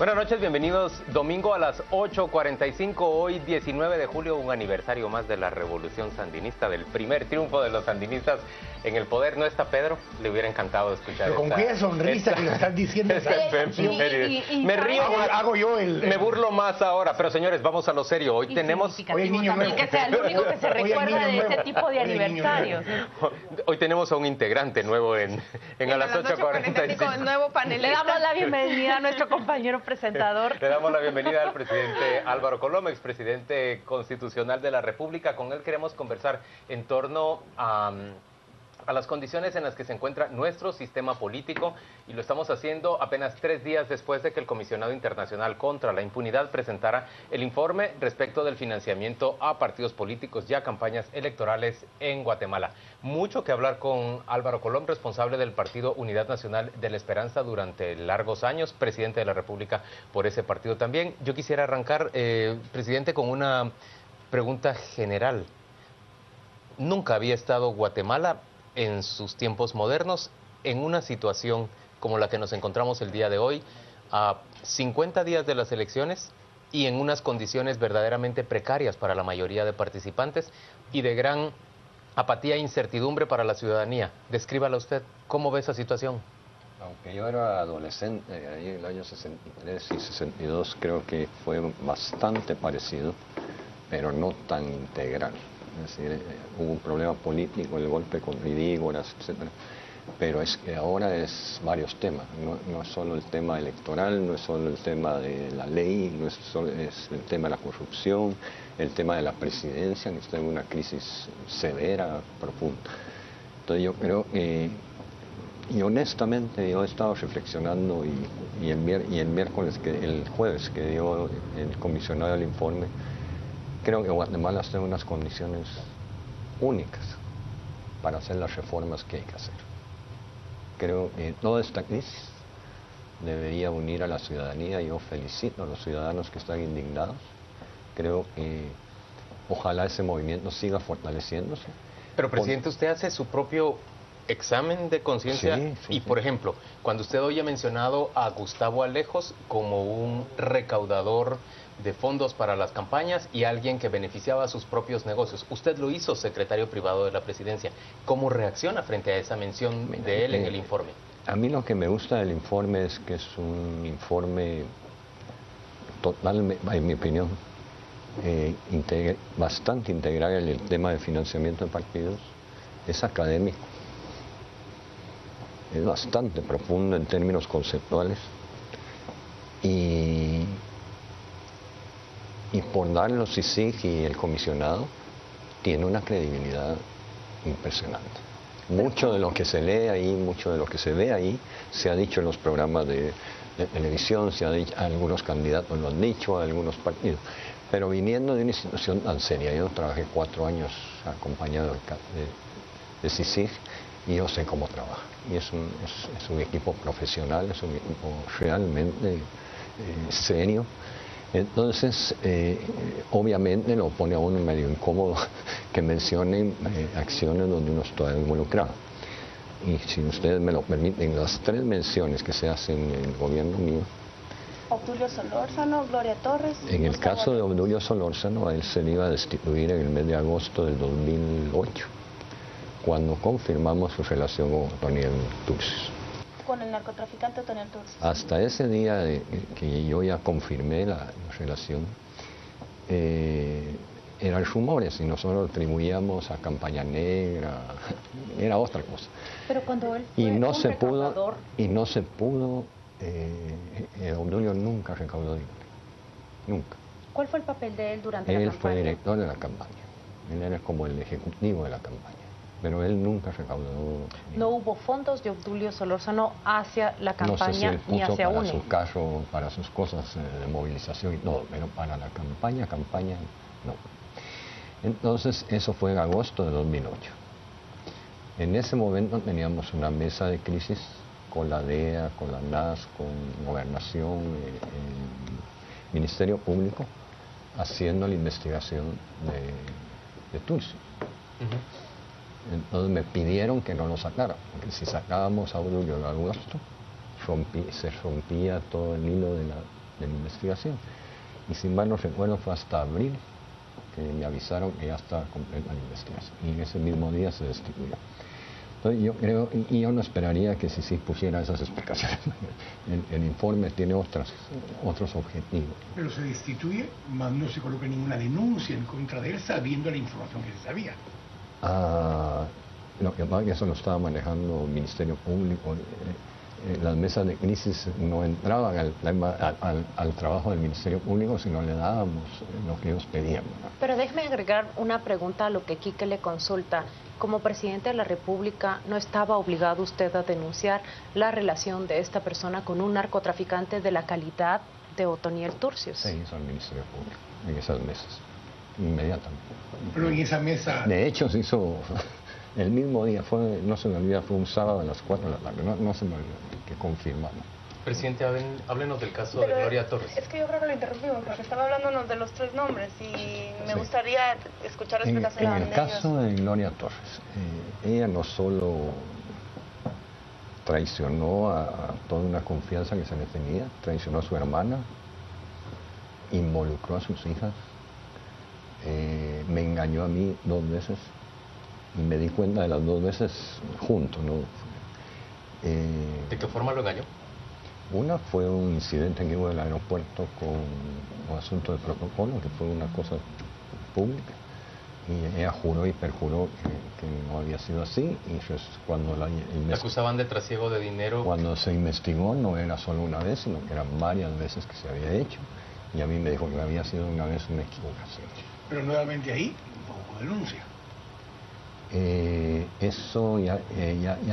Buenas noches, bienvenidos. Domingo a las 8:45, hoy 19 de julio, un aniversario más de la Revolución Sandinista, del primer triunfo de los sandinistas en el poder. ¿No está Pedro? Le hubiera encantado escuchar. Pero con qué sonrisa que lo estás diciendo. Me río, hago yo me burlo más ahora. Pero señores, vamos a lo serio. Hoy tenemos... Hoy el niño nuevo. Que sea el único que se recuerda de ese tipo de aniversarios. Hoy tenemos a un integrante nuevo en a las 8:45. Nuevo panelista. Le damos la bienvenida a nuestro compañero presentador. Le damos la bienvenida al presidente Álvaro Colom, expresidente constitucional de la República. Con él queremos conversar en torno a las condiciones en las que se encuentra nuestro sistema político, y lo estamos haciendo apenas 3 días después de que el Comisionado Internacional contra la Impunidad presentara el informe respecto del financiamiento a partidos políticos y a campañas electorales en Guatemala. Mucho que hablar con Álvaro Colom, responsable del Partido Unidad Nacional de la Esperanza durante largos años, presidente de la República por ese partido también. Yo quisiera arrancar, presidente, con una pregunta general. Nunca había estado Guatemala en sus tiempos modernos en una situación como la que nos encontramos el día de hoy, a 50 días de las elecciones y en unas condiciones verdaderamente precarias para la mayoría de participantes y de gran apatía e incertidumbre para la ciudadanía. Descríbala usted, ¿cómo ve esa situación? Aunque yo era adolescente, ahí en el año 63 y 62, creo que fue bastante parecido, pero no tan integral. Es decir, hubo un problema político, el golpe con Vidígoras, etcétera. Pero es que ahora es varios temas, no es solo el tema electoral, no es solo el tema de la ley, no es solo es el tema de la corrupción, el tema de la presidencia, que está en una crisis severa, profunda. Entonces yo creo que, y honestamente yo he estado reflexionando y el jueves que dio el comisionado del informe, creo que Guatemala está en unas condiciones únicas para hacer las reformas que hay que hacer. Creo que toda esta crisis debería unir a la ciudadanía. Yo felicito a los ciudadanos que están indignados. Creo que ojalá ese movimiento siga fortaleciéndose. Pero, presidente, usted hace su propio examen de conciencia por ejemplo, cuando usted hoy ha mencionado a Gustavo Alejos como un recaudador de fondos para las campañas y alguien que beneficiaba a sus propios negocios, usted lo hizo secretario privado de la presidencia. ¿Cómo reacciona frente a esa mención de él en el informe? A mí lo que me gusta del informe es que es un informe total, en mi opinión, bastante integral en el tema de financiamiento de partidos. Es académico, es bastante profundo en términos conceptuales y por darle los CICIG y el comisionado tiene una credibilidad impresionante. Mucho de lo que se lee ahí, mucho de lo que se ve ahí, se ha dicho en los programas de televisión, se ha dicho, algunos candidatos lo han dicho, algunos partidos. Pero viniendo de una institución tan seria, yo trabajé 4 años acompañado de CICIG y yo sé cómo trabaja. Y es un equipo profesional, es un equipo realmente serio. Entonces, obviamente lo pone a uno medio incómodo que mencionen acciones donde uno está involucrado. Y si ustedes me lo permiten, las 3 menciones que se hacen en el gobierno mío. Obdulio Solórzano, Gloria Torres. En el caso de Obdulio Solórzano, a él se le iba a destituir en el mes de agosto del 2008, cuando confirmamos su relación con Otoniel Turcios. Con el narcotraficante Otoniel Turcios. Hasta ese día que yo ya confirmé la relación, eran rumores y nosotros lo atribuíamos a campaña negra, era otra cosa. Pero cuando él fue no se pudo, Obdulio nunca recaudó dinero, nunca. ¿Cuál fue el papel de él durante la campaña? Él fue director de la campaña, él era como el ejecutivo de la campaña. Pero él nunca recaudó. No hubo fondos de Obdulio Solórzano hacia la campaña, no sé si él puso ni hacia para UNE. su carro, para sus cosas de movilización y todo, pero para la campaña no. Entonces eso fue en agosto de 2008. En ese momento teníamos una mesa de crisis con la DEA, con la NAS, con Gobernación, el Ministerio Público, haciendo la investigación de Turcios. Entonces me pidieron que no lo sacara, porque si sacábamos a Obdulio en agosto, se rompía todo el hilo de la investigación. Y sin mal no recuerdo, fue hasta abril que me avisaron que ya estaba completa la investigación. Y en ese mismo día se destituyó. Entonces yo creo, y yo no esperaría que si pusiera esas explicaciones. El informe tiene otros objetivos. Pero se destituye, más no se coloca ninguna denuncia en contra de él, sabiendo la información que se sabía. Lo que pasa es que eso lo estaba manejando el Ministerio Público. Las mesas de crisis no entraban al trabajo del Ministerio Público, sino le dábamos lo que ellos pedían. Pero déjeme agregar una pregunta a lo que Quique le consulta. Como presidente de la República, ¿no estaba obligado usted a denunciar la relación de esta persona con un narcotraficante de la calidad de Otoniel Turcios? Se hizo al Ministerio Público, en esas mesas, inmediatamente. Pero en esa mesa... De hecho, se hizo el mismo día, no se me olvida, fue un sábado a las 4 de la tarde, no se me olvida, que confirmamos. Presidente, háblenos del caso de Gloria Torres. Es que yo creo que lo interrumpimos porque estaba hablándonos de los 3 nombres y me gustaría escuchar la explicación en el caso de Gloria Torres, ella no solo traicionó a toda una confianza que se le tenía, traicionó a su hermana, involucró a sus hijas, me engañó a mí 2 veces y me di cuenta de las 2 veces juntos, ¿no? ¿De qué forma lo engañó? Una fue un incidente que hubo en el aeropuerto con un asunto de protocolo, que fue una cosa pública, y ella juró y perjuró que no había sido así, y pues cuando ¿Le acusaban de trasiego de dinero? Cuando se investigó no era solo una vez, sino que eran varias veces que se había hecho, y a mí me dijo que había sido una vez una equivocación. Pero nuevamente ahí, un poco denuncia. Eso ya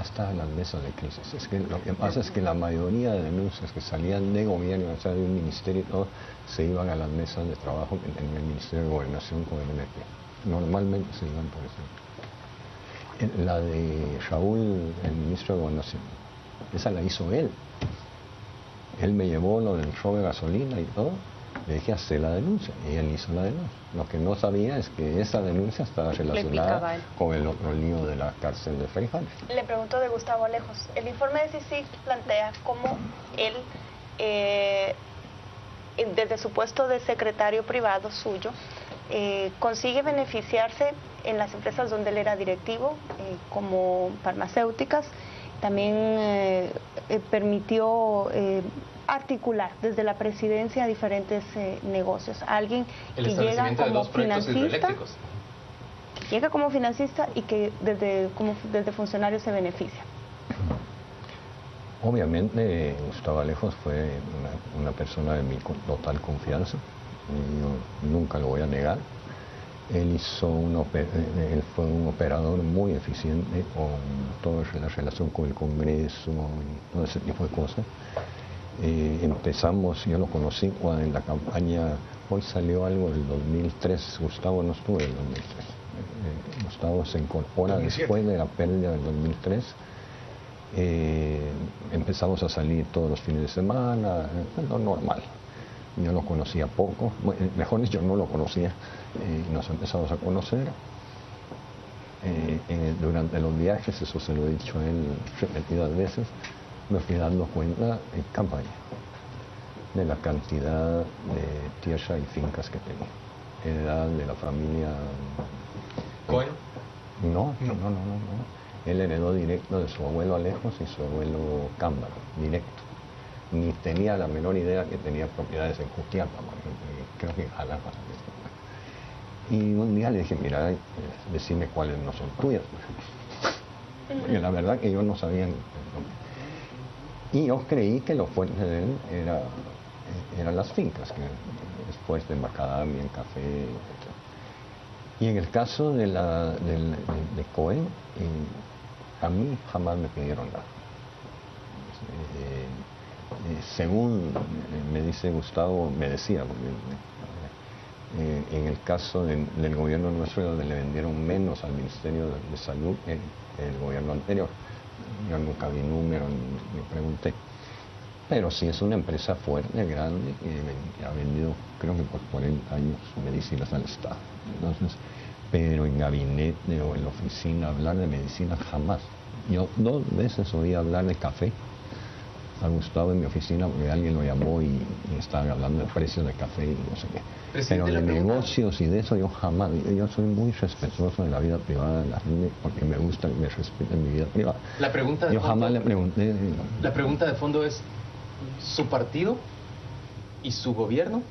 está en las mesas de crisis. Es que lo que pasa es que la mayoría de denuncias que salían de gobierno, o sea, de un ministerio, todo, se iban a las mesas de trabajo en el Ministerio de Gobernación con el MP. Normalmente se iban por eso. La de Raúl, el ministro de Gobernación, esa la hizo él. Él me llevó lo del robo de gasolina y todo. Le dije, hacer la denuncia, y él hizo la denuncia. Lo que no sabía es que esa denuncia estaba relacionada con el otro lío de la cárcel de Feijales. Le pregunto de Gustavo Alejos. El informe de CICIG plantea cómo él, desde su puesto de secretario privado suyo, consigue beneficiarse en las empresas donde él era directivo, como farmacéuticas. También permitió articular desde la presidencia diferentes negocios. Alguien que llega como financista, llega como financista y que desde funcionario se beneficia. Obviamente Gustavo Alejos fue una persona de mi total confianza, yo nunca lo voy a negar. Él fue un operador muy eficiente con toda la relación con el Congreso y todo ese tipo de cosas. Yo lo conocí cuando en la campaña, hoy salió algo del 2003, Gustavo no estuvo en el 2003. Gustavo se incorpora 2007. Después de la pérdida del 2003. Empezamos a salir todos los fines de semana, lo normal. Yo lo conocía poco, mejor dicho, no lo conocía, y nos empezamos a conocer. Durante los viajes, eso se lo he dicho a él repetidas veces, me fui dando cuenta en campaña de la cantidad de tierra y fincas que tenía. Era de la familia... ¿Cohen? No. Él heredó directo de su abuelo Alejos y su abuelo Cámbaro, directo. Ni tenía la menor idea que tenía propiedades en Jutiapa, por ejemplo, creo que en Jalapa. Y un día le dije, mira, decime cuáles no son tuyas. Porque la verdad que yo no sabía. Y yo creí que lo fuerte de él eran las fincas, que después de macadamia, en café, etc. Y en el caso de Cohen, a mí jamás me pidieron nada. Según me dice Gustavo, me decía, en el caso del gobierno nuestro, donde le vendieron menos al Ministerio de Salud el gobierno anterior. Yo nunca vi número ni pregunté. Pero sí es una empresa fuerte, grande, que ha vendido, creo que por 40 años, medicinas al Estado. Entonces, pero en gabinete o en la oficina hablar de medicina jamás. Yo 2 veces oí hablar de café a Gustavo en mi oficina porque alguien lo llamó y estaban hablando del precio del café y no sé qué. Pero de negocios y de eso yo jamás, yo soy muy respetuoso de la vida privada de la gente porque me gusta que me respeten mi vida privada. La pregunta de yo fondo, jamás le pregunté. La pregunta de fondo es, ¿su partido y su gobierno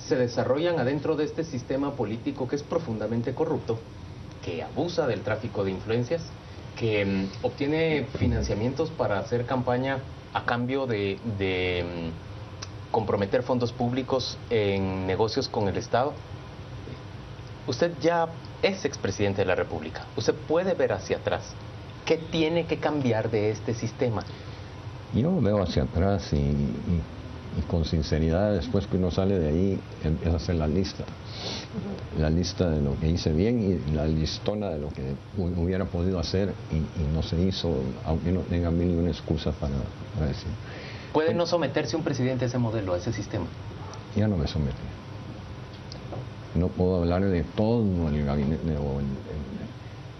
se desarrollan adentro de este sistema político que es profundamente corrupto, que abusa del tráfico de influencias, que obtiene financiamientos para hacer campaña a cambio de comprometer fondos públicos en negocios con el Estado? Usted ya es expresidente de la República. Usted puede ver hacia atrás. ¿Qué tiene que cambiar de este sistema? Yo veo hacia atrás y con sinceridad, después que uno sale de ahí, empieza a hacer la lista. La lista de lo que hice bien y la listona de lo que hubiera podido hacer y no se hizo, aunque no tenga mil y una excusas para decir. ¿Puede no someterse un presidente a ese modelo, a ese sistema? Ya no me sometí. No puedo hablar de todo el gabinete,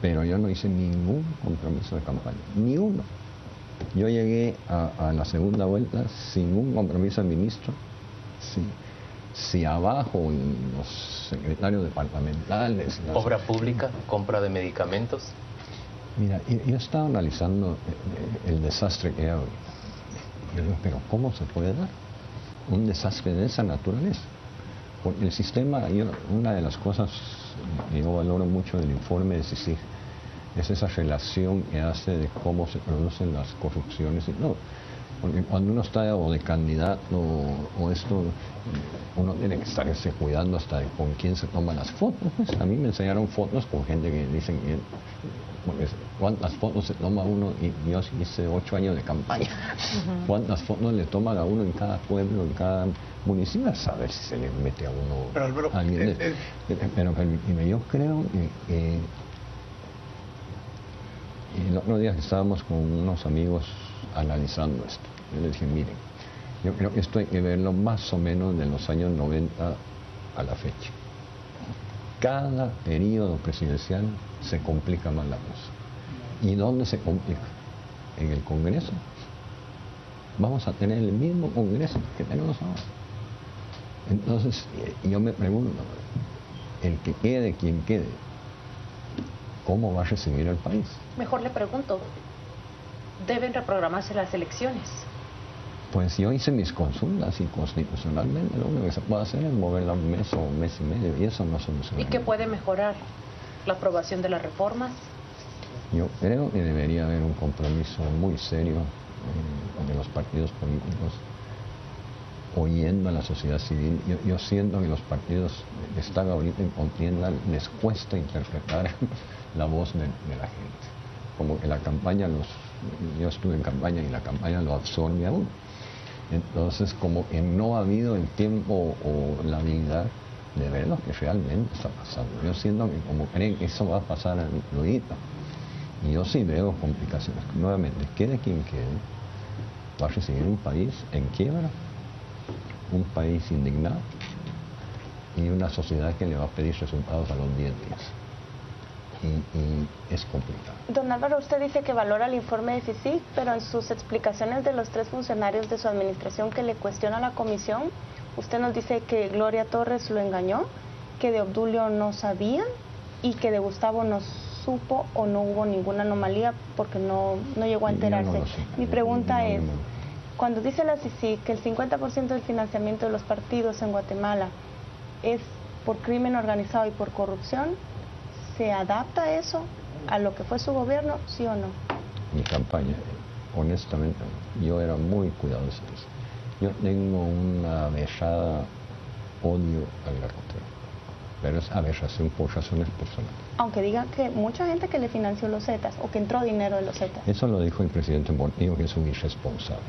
pero yo no hice ningún compromiso de campaña, ni uno. Yo llegué a la segunda vuelta sin un compromiso del ministro. Si abajo los secretarios departamentales... Obra pública, compra de medicamentos. Mira, yo estaba analizando el desastre que hay ahorita. Yo digo, pero ¿cómo se puede dar un desastre de esa naturaleza? Porque el sistema, una de las cosas que yo valoro mucho del informe de CICIG es esa relación que hace de cómo se producen las corrupciones. No, porque cuando uno está o de candidato o esto, uno tiene que estarse cuidando hasta de con quién se toman las fotos. Pues a mí me enseñaron fotos con gente que dicen que cuántas fotos se toma uno, y yo hice 8 años de campaña. Cuántas fotos le toman a uno en cada pueblo, en cada municipio, a saber si se le mete a uno. Pero Álvaro, pero permíteme, yo creo que el otro día estábamos con unos amigos analizando esto. Yo les dije, miren, yo creo que esto hay que verlo más o menos de los años 90 a la fecha. Cada periodo presidencial se complica más la cosa. ¿Y dónde se complica? En el Congreso. Vamos a tener el mismo Congreso que tenemos ahora. Entonces, yo me pregunto, el que quede, quien quede, ¿cómo va a recibir el país? Mejor le pregunto, ¿deben reprogramarse las elecciones? Pues yo hice mis consultas y constitucionalmente lo único que se puede hacer es moverla un mes o un mes y medio y eso no soluciona. ¿Y qué puede mejorar? ¿La aprobación de las reformas? Yo creo que debería haber un compromiso muy serio de los partidos políticos oyendo a la sociedad civil. Yo siento que los partidos que están ahorita en contienda les cuesta interpretar la voz de la gente. Como que la campaña yo estuve en campaña y la campaña lo absorbe a uno. Entonces, como que no ha habido el tiempo o la habilidad de ver lo que realmente está pasando. Yo siento que como creen que eso va a pasar luego, y yo sí veo complicaciones. Nuevamente, quede quien quede, va a recibir un país en quiebra, un país indignado y una sociedad que le va a pedir resultados a los 10 días. Y es complicado. Don Álvaro, usted dice que valora el informe de CICIG, pero en sus explicaciones de los 3 funcionarios de su administración que le cuestiona a la comisión, usted nos dice que Gloria Torres lo engañó, que de Obdulio no sabía y que de Gustavo no supo o no hubo ninguna anomalía porque no llegó a enterarse. No Mi pregunta es, cuando dice la CICIG que el 50% del financiamiento de los partidos en Guatemala es por crimen organizado y por corrupción, ¿se adapta eso a lo que fue su gobierno, sí o no? Mi campaña, honestamente, yo era muy cuidadoso de eso. Yo tengo una aberrada odio al narcotráfico, pero es aberración por razones personales. Aunque digan que mucha gente que le financió los Zetas o que entró dinero de los Zetas. Eso lo dijo el presidente Montillo, que es un irresponsable.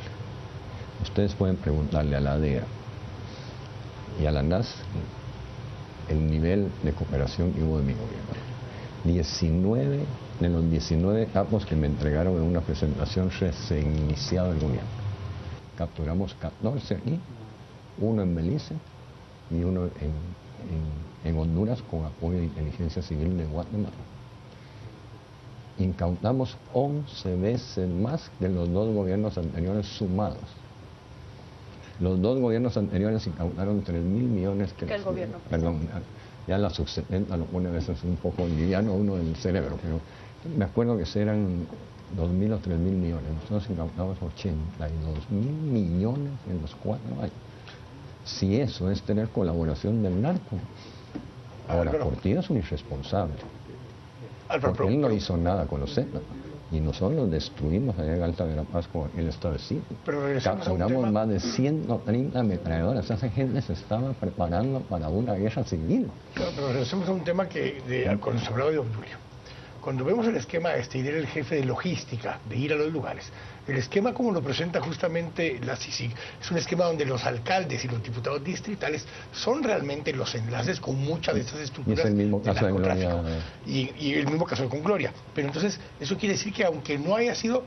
Ustedes pueden preguntarle a la DEA y a la NAS el nivel de cooperación que hubo de mi gobierno. 19 de los 19 capos que me entregaron en una presentación recién iniciado el gobierno. Capturamos 14 aquí, uno en Belice y uno en Honduras con apoyo de inteligencia civil de Guatemala. incautamos 11 veces más de los 2 gobiernos anteriores sumados. Los 2 gobiernos anteriores incautaron 3.000 millones que el gobierno. Perdón, ya la sub-70 lo pone a veces un poco liviano uno del cerebro, pero me acuerdo que eran 2.000 o 3.000 millones. Nosotros incautamos 82.000 millones en los 4 años. Si eso es tener colaboración del narco. Ahora, Portillo es un irresponsable. Porque él no hizo nada con los Zetas. Y nosotros destruimos allá en Alta Verapaz con el establecido. Capturamos más de 130 ametralladoras. Esa gente se estaba preparando para una guerra civil. Claro, pero regresemos a un tema cuando se hablaba de Obdulio. Cuando vemos el esquema de ir el jefe de logística, de ir a los lugares, el esquema como lo presenta justamente la CICIG, es un esquema donde los alcaldes y los diputados distritales son realmente los enlaces con muchas de estas estructuras. Y es el mismo caso de Gloria. Y el mismo caso con Gloria. Pero entonces, eso quiere decir que aunque no haya sido,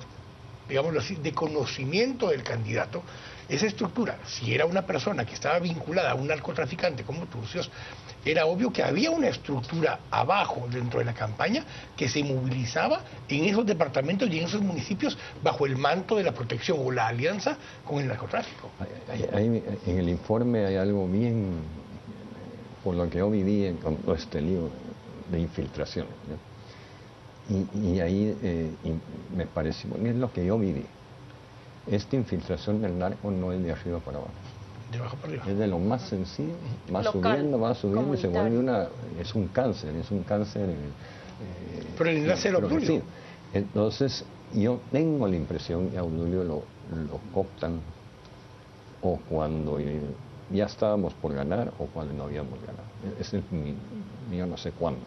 digámoslo así, de conocimiento del candidato, esa estructura, si era una persona que estaba vinculada a un narcotraficante como Turcios, era obvio que había una estructura abajo dentro de la campaña que se movilizaba en esos departamentos y en esos municipios bajo el manto de la protección o la alianza con el narcotráfico. En el informe hay algo bien, por lo que yo viví con todo este lío de infiltración, ¿no? Y ahí me parece, bueno, es lo que yo viví. Esta infiltración del narco no es de arriba para abajo. De abajo para arriba. Es de lo más sencillo, va Local, subiendo y se vuelve es un cáncer. Pero el enlace de Obdulio. Sí. Entonces, yo tengo la impresión que a Obdulio lo cooptan o cuando ya estábamos por ganar o cuando no habíamos ganado. Yo no sé cuándo.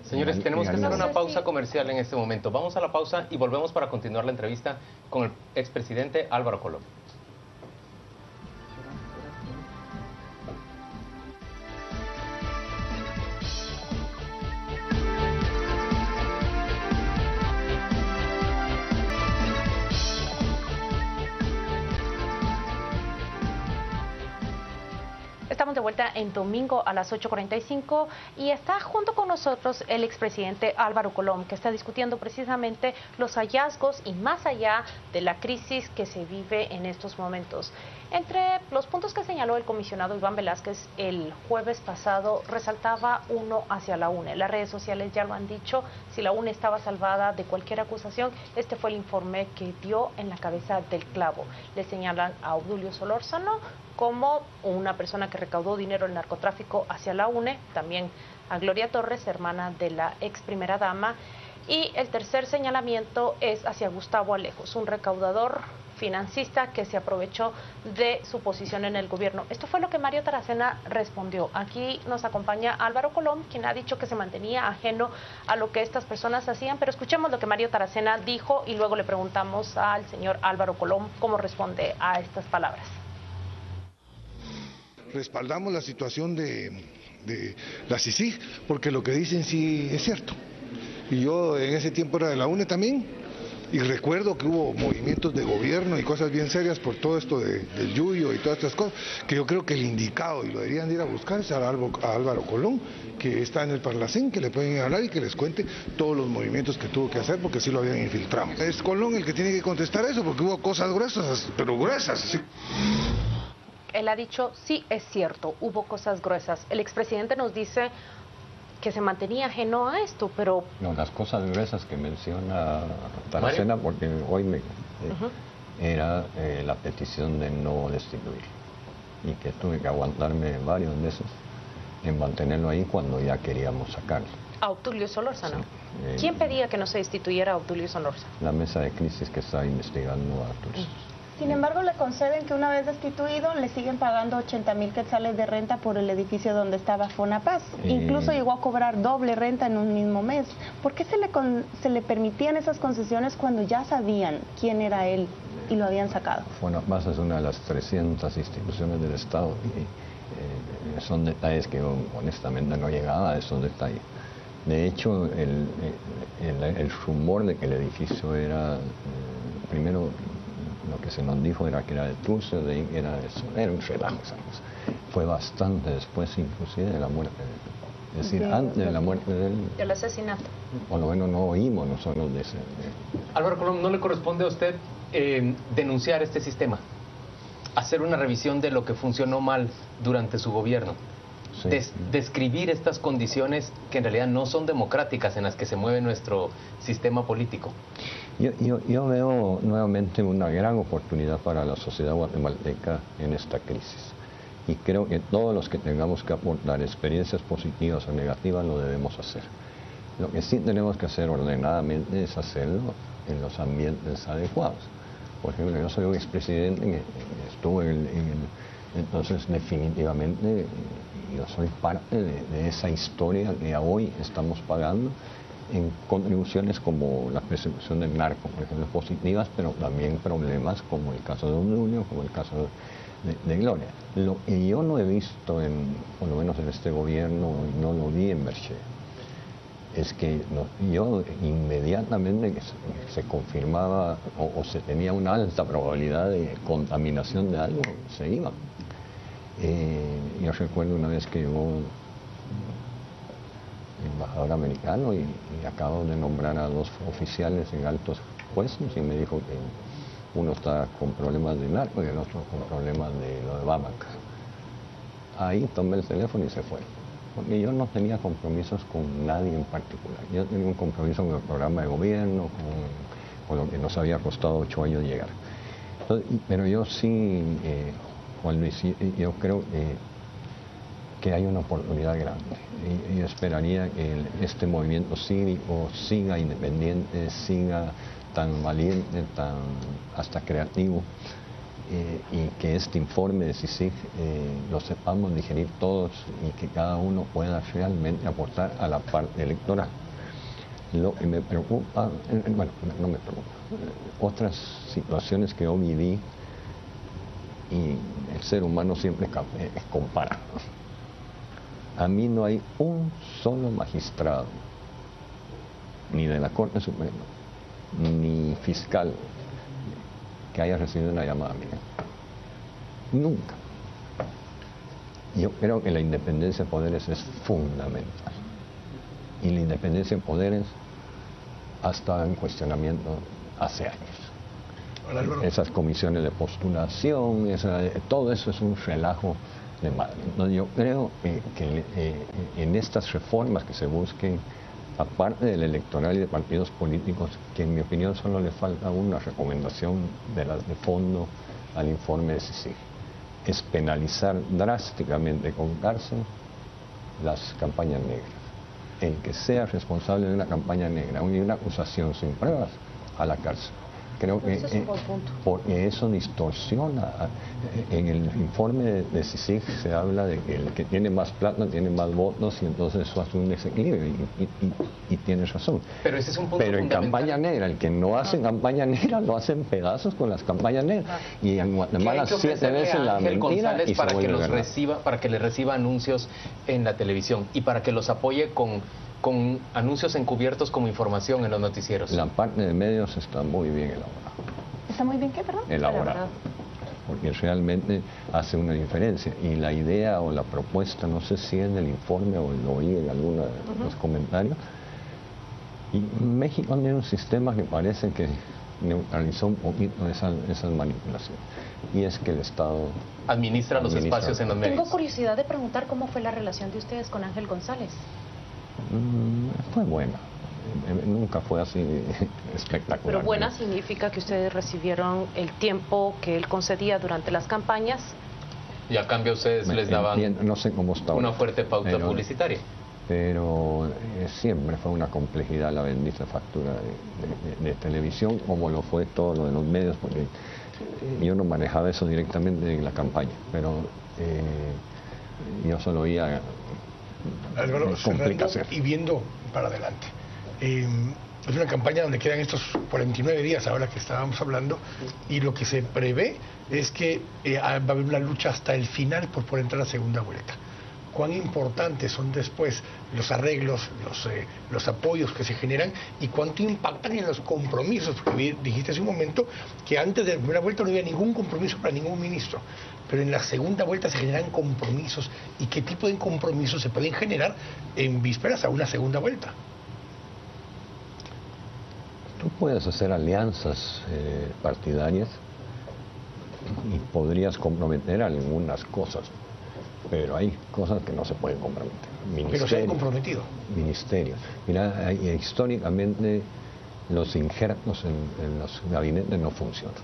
Señores, tenemos que hacer una pausa comercial en este momento. Vamos a la pausa y volvemos para continuar la entrevista con el expresidente Álvaro Colom. Estamos de vuelta en domingo a las 8:45 y está junto con nosotros el expresidente Álvaro Colom, que está discutiendo precisamente los hallazgos y más allá de la crisis que se vive en estos momentos. Entre los puntos que señaló el comisionado Iván Velázquez el jueves pasado, resaltaba uno hacia la UNE. Las redes sociales ya lo han dicho, si la UNE estaba salvada de cualquier acusación, este fue el informe que dio en la cabeza del clavo. Le señalan a Obdulio Solórzano como una persona que recaudó dinero en narcotráfico hacia la UNE, también a Gloria Torres, hermana de la ex primera dama, y el tercer señalamiento es hacia Gustavo Alejos, un recaudador financista que se aprovechó de su posición en el gobierno. Esto fue lo que Mario Taracena respondió. Aquí nos acompaña Álvaro Colom, quien ha dicho que se mantenía ajeno a lo que estas personas hacían, pero escuchemos lo que Mario Taracena dijo y luego le preguntamos al señor Álvaro Colom cómo responde a estas palabras. Respaldamos la situación de la CICIG, porque lo que dicen sí es cierto. Y yo en ese tiempo era de la UNE también, y recuerdo que hubo movimientos de gobierno y cosas bien serias por todo esto del Yuyo y todas estas cosas, que yo creo que el indicado, y lo deberían ir a buscar, es a Álvaro Colom, que está en el Parlacén, que le pueden hablar y que les cuente todos los movimientos que tuvo que hacer, porque sí lo habían infiltrado. Es Colom el que tiene que contestar eso, porque hubo cosas gruesas, pero gruesas, sí. Él ha dicho, sí, es cierto, hubo cosas gruesas. El expresidente nos dice que se mantenía ajeno a esto, pero... No, las cosas gruesas que menciona Taracena, porque hoy era la petición de no destituir, y que tuve que aguantarme varios meses en mantenerlo ahí cuando ya queríamos sacarlo. A Obdulio Solórzano. Sí. ¿Quién pedía que no se destituyera a Obdulio Solórzano? La mesa de crisis que está investigando a Turcios. Sin embargo, le conceden que una vez destituido le siguen pagando 80,000 quetzales de renta por el edificio donde estaba Fonapaz. Incluso llegó a cobrar doble renta en un mismo mes. ¿Por qué se le permitían esas concesiones cuando ya sabían quién era él y lo habían sacado? Fonapaz es una de las 300 instituciones del Estado y son detalles que honestamente no llegaba a esos detalles. De hecho, el rumor de que el edificio era, primero, lo que se nos dijo era que era de Turcios, de era un relajo esa cosa. Fue bastante después, inclusive, de la muerte Es decir, antes de la muerte de él, del asesinato. por lo menos no oímos nosotros de ese. Álvaro Colom, ¿no le corresponde a usted denunciar este sistema? Hacer una revisión de lo que funcionó mal durante su gobierno. Sí. Describir estas condiciones que en realidad no son democráticas en las que se mueve nuestro sistema político. Yo veo nuevamente una gran oportunidad para la sociedad guatemalteca en esta crisis. Y creo que todos los que tengamos que aportar experiencias positivas o negativas lo debemos hacer. Lo que sí tenemos que hacer ordenadamente es hacerlo en los ambientes adecuados. Por ejemplo, yo soy un expresidente que estuvo entonces definitivamente yo soy parte de esa historia que hoy estamos pagando en contribuciones como la persecución del narco, por ejemplo, positivas, pero también problemas como el caso de Obdulio, como el caso de Gloria. Lo que yo no he visto, por lo menos en este gobierno, y no lo vi en Merché, es que yo inmediatamente que se confirmaba o se tenía una alta probabilidad de contaminación de algo, se iban. Yo recuerdo una vez que llegó el embajador americano y acabo de nombrar a 2 oficiales en altos puestos y me dijo que uno está con problemas de narco y el otro con problemas de lo de Bamac. Ahí tomé el teléfono y se fue. Porque yo no tenía compromisos con nadie en particular. Yo tenía un compromiso con el programa de gobierno, con lo que nos había costado 8 años llegar. Entonces, pero yo sí, Juan Luis, yo creo que hay una oportunidad grande. Y yo esperaría que este movimiento cívico siga independiente, siga tan valiente, tan hasta creativo. Y que este informe de CICIG lo sepamos digerir todos y que cada uno pueda realmente aportar a la parte electoral. Lo que me preocupa, bueno, no me preocupa, otras situaciones que yo viví y el ser humano siempre compara. A mí no hay un solo magistrado, ni de la Corte Suprema, ni fiscal, que haya recibido una llamada mía. Nunca. Yo creo que la independencia de poderes es fundamental. Y la independencia de poderes ha estado en cuestionamiento hace años. Esas comisiones de postulación, todo eso es un relajo de madre. Entonces yo creo que en estas reformas que se busquen, aparte del electoral y de partidos políticos, que en mi opinión solo le falta una recomendación de fondo al informe de CICIG, es penalizar drásticamente con cárcel las campañas negras. El que sea responsable de una campaña negra y una acusación sin pruebas, a la cárcel. Creo que porque eso distorsiona. En el informe de CICIG se habla de que el que tiene más plata tiene más votos y entonces eso hace un desequilibrio y tienes razón. Pero ese es un punto Pero en campaña negra, el que no hace campaña negra lo hacen pedazos con las campañas negras. Y en Guatemala 7 veces la mentira y para se vuelve que verdad. para que le reciba anuncios en la televisión y para que los apoye con anuncios encubiertos como información en los noticieros. La parte de medios está muy bien elaborada. ¿Está muy bien qué, perdón? Elaborada. Porque realmente hace una diferencia. Y la idea o la propuesta, no sé si es del informe o lo oí en algunos de los comentarios, y México tiene un sistema que parece que neutralizó un poquito esas manipulaciones. Y es que el Estado administra los espacios en los medios. Tengo curiosidad de preguntar cómo fue la relación de ustedes con Ángel González. Fue buena, nunca fue así espectacular. Pero buena significa que ustedes recibieron el tiempo que él concedía durante las campañas. Y a cambio ustedes les daban no sé cómo está una fuerte pauta publicitaria. Pero siempre fue una complejidad la bendita factura de televisión, como lo fue todo lo de los medios, porque yo no manejaba eso directamente en la campaña, pero yo solo oía complicaciones. Y viendo para adelante. Es una campaña donde quedan estos 49 días ahora que estábamos hablando y lo que se prevé es que va a haber una lucha hasta el final por entrar a segunda vuelta. cuán importantes son después los arreglos, los apoyos que se generan y cuánto impactan en los compromisos, porque dijiste hace un momento que antes de la primera vuelta no había ningún compromiso para ningún ministro, pero en la segunda vuelta se generan compromisos, y qué tipo de compromisos se pueden generar en vísperas a una segunda vuelta. Tú puedes hacer alianzas partidarias y podrías comprometer algunas cosas, pero hay cosas que no se pueden comprometer. Pero se han comprometido. Ministerios. Mira, históricamente los injertos en los gabinetes no funcionan.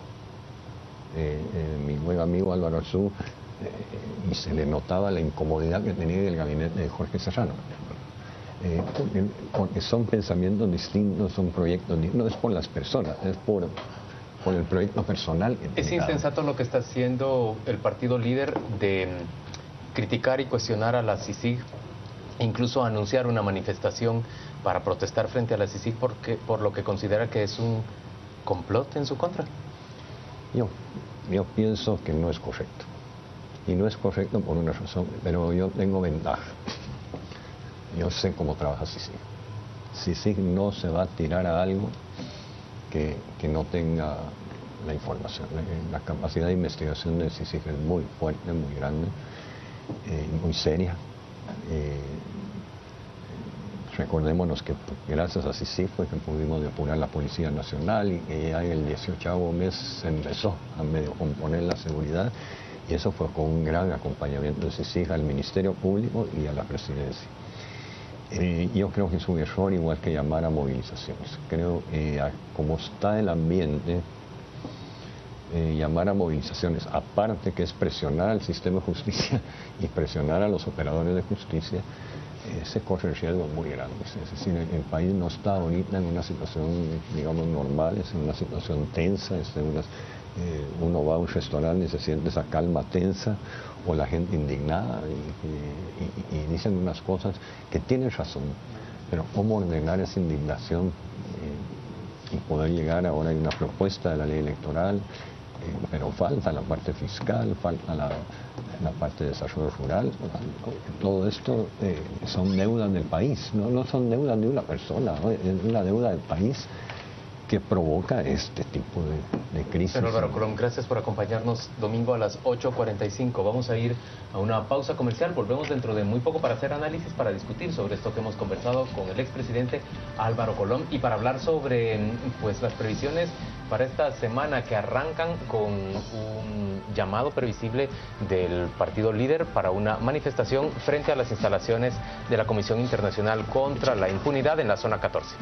Mi buen amigo Álvaro Arzú, y se le notaba la incomodidad que tenía el gabinete de Jorge Serrano. Porque son pensamientos distintos, son proyectos distintos, no es por las personas, es por el proyecto personal. Es insensato lo que está haciendo el partido líder de criticar y cuestionar a la CICIG, incluso anunciar una manifestación para protestar frente a la CICIG por lo que considera que es un complot en su contra. Yo pienso que no es correcto, y no es correcto por una razón, pero yo tengo ventaja. Yo sé cómo trabaja CICIG. CICIG no se va a tirar a algo que no tenga la información. La capacidad de investigación de CICIG es muy fuerte, muy grande, muy seria. Recordémonos que gracias a CICIG fue que pudimos depurar la Policía Nacional, y que ya en el 18º mes se empezó a medio componer la seguridad, y eso fue con un gran acompañamiento de CICIG al Ministerio Público y a la Presidencia. Yo creo que es un error, igual que llamar a movilizaciones. Creo que como está el ambiente, llamar a movilizaciones, aparte que es presionar al sistema de justicia y presionar a los operadores de justicia, se corre riesgos muy grandes. Es decir, el país no está ahorita en una situación, digamos, normal, es en una situación tensa, uno va a un restaurante y se siente esa calma tensa, o la gente indignada y dicen unas cosas que tienen razón, pero cómo ordenar esa indignación y poder llegar. Ahora hay una propuesta de la ley electoral, pero falta la parte fiscal, falta la parte de desarrollo rural. Todo esto son deudas del país, no son deudas de una persona, ¿no? Es una deuda del país que provoca este tipo de crisis. Pero Álvaro Colom, gracias por acompañarnos domingo a las 8:45. Vamos a ir a una pausa comercial, volvemos dentro de muy poco para hacer análisis, para discutir sobre esto que hemos conversado con el expresidente Álvaro Colom, y para hablar sobre pues las previsiones para esta semana, que arrancan con un llamado previsible del partido líder para una manifestación frente a las instalaciones de la Comisión Internacional contra la Impunidad en la zona 14.